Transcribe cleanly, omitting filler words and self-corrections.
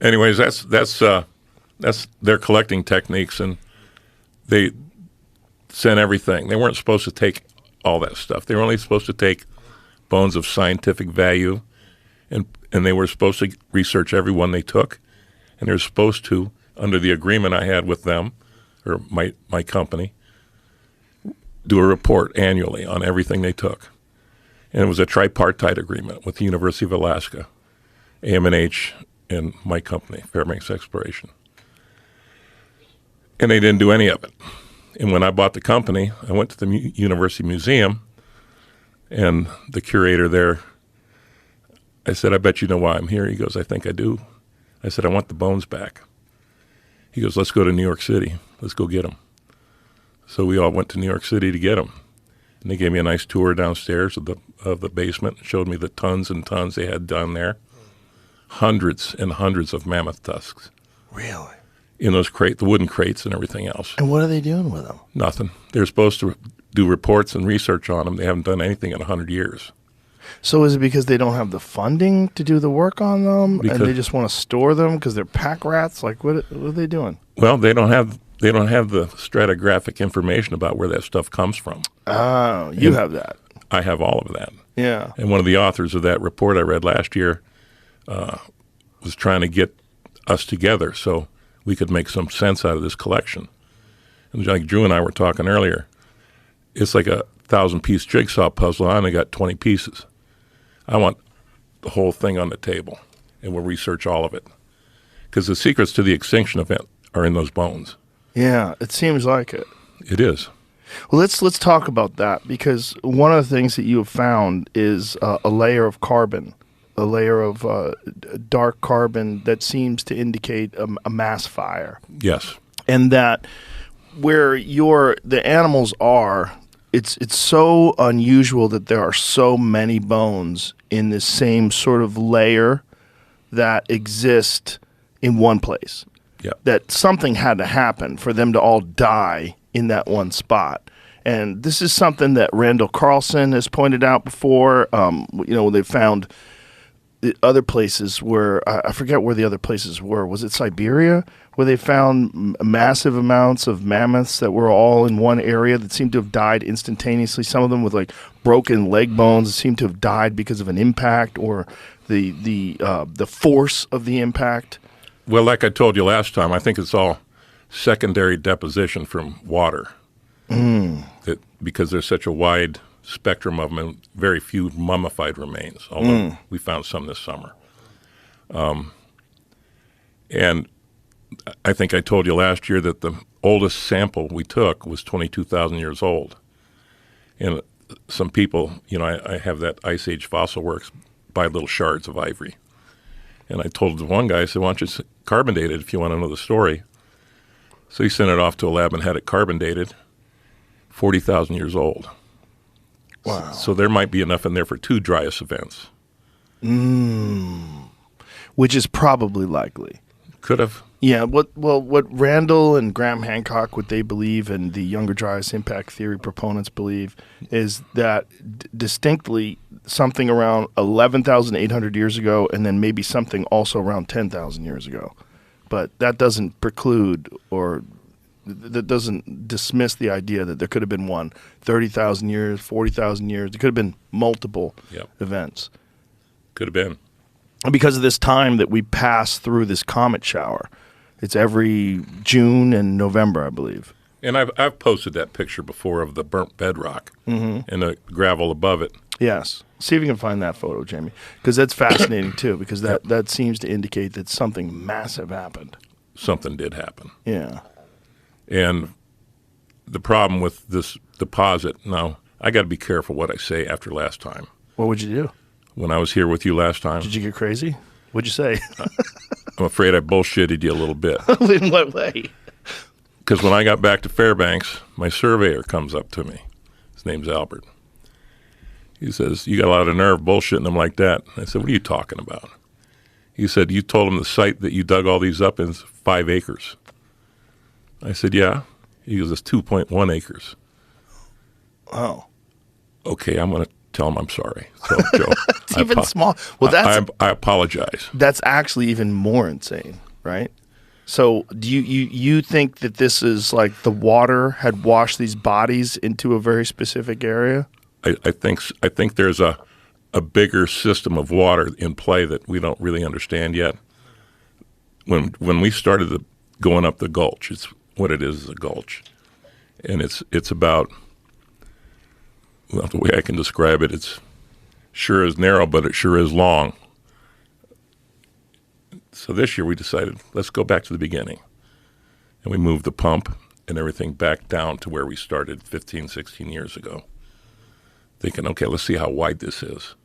anyways, that's their collecting techniques, and they sent everything. They weren't supposed to take all that stuff. They were only supposed to take bones of scientific value, and they were supposed to research every one they took, and they're supposed to, under the agreement I had with them, or my company, do a report annually on everything they took. And it was a tripartite agreement with the University of Alaska, AM&H, and my company, Fairbanks Exploration. And they didn't do any of it. And when I bought the company, I went to the University Museum, and the curator there, I said, I bet you know why I'm here. He goes, I think I do. I said, I want the bones back. He goes, let's go to New York City. Let's go get them. So we all went to New York City to get them. And they gave me a nice tour downstairs of the basement, showed me the tons and tons they had down there. Hundreds and hundreds of mammoth tusks. Really? In those crates, the wooden crates and everything else. And what are they doing with them? Nothing. They're supposed to do reports and research on them. They haven't done anything in 100 years. So is it because they don't have the funding to do the work on them, and they just want to store them because they're pack rats? Like, what are they doing? Well, they don't have the stratigraphic information about where that stuff comes from. Oh, you have that. I have all of that. Yeah. And one of the authors of that report I read last year was trying to get us together so we could make some sense out of this collection. And like Drew and I were talking earlier, it's like a 1,000-piece jigsaw puzzle. I only got 20 pieces. I want the whole thing on the table, and we'll research all of it. Because the secrets to the extinction event are in those bones. Yeah, it seems like it. It is. Well, let's talk about that, because one of the things that you have found is a layer of carbon, a layer of dark carbon that seems to indicate a mass fire. Yes. And that where the animals are, it's so unusual that there are so many bones in this same sort of layer that exist in one place. Yeah. That something had to happen for them to all die in that one spot. And this is something that Randall Carlson has pointed out before. They found the other places where, I forget where the other places were. Was it Siberia, where they found massive amounts of mammoths that were all in one area that seemed to have died instantaneously? Some of them with like broken leg bones that seemed to have died because of an impact or the force of the impact. Well, like I told you last time, I think it's all secondary deposition from water. Because there's such a wide spectrum of them and very few mummified remains, although we found some this summer. And I think I told you last year that the oldest sample we took was 22,000 years old. And some people, I have that Ice Age Fossil Works buy little shards of ivory. And I told the one guy, I said, why don't you carbon date it if you want to know the story? So he sent it off to a lab and had it carbon dated, 40,000 years old. Wow. So there might be enough in there for 2 dryas events. Which is probably likely. Could have. Yeah. What Randall and Graham Hancock, what they believe, and the Younger Dryas impact theory proponents believe, is that distinctly something around 11,800 years ago, and then maybe something also around 10,000 years ago. But that doesn't preclude or that doesn't dismiss the idea that there could have been 30,000 years, 40,000 years. There could have been multiple events. Could have been. And because of this time that we pass through this comet shower, it's every June and November, I believe. And I've posted that picture before of the burnt bedrock and the gravel above it. Yes. See if you can find that photo, Jamie, because that's fascinating too, because that seems to indicate that something massive happened. Something did happen. Yeah. And the problem with this deposit, now, I got to be careful what I say after last time. What would you do? When I was here with you last time. Did you get crazy? What'd you say? I'm afraid I bullshitted you a little bit. In what way? Because when I got back to Fairbanks, my surveyor comes up to me. His name's Albert. He says, you got a lot of nerve bullshitting them like that. I said, what are you talking about? He said, you told him the site that you dug all these up in is 5 acres. I said, yeah. He goes, it's 2.1 acres. Oh. Okay, I'm going to tell them I'm sorry. So, Joe, it's even small. Well, I apologize. That's actually even more insane, right? So do you think that this is like the water had washed these bodies into a very specific area? I think there's a bigger system of water in play that we don't really understand yet. When we started going up the gulch, it's what it is a gulch, and it's about, well, the way I can describe it, it's sure is narrow, but it sure is long. So this year we decided, let's go back to the beginning. And we moved the pump and everything back down to where we started 15, 16 years ago. Thinking, okay, let's see how wide this is.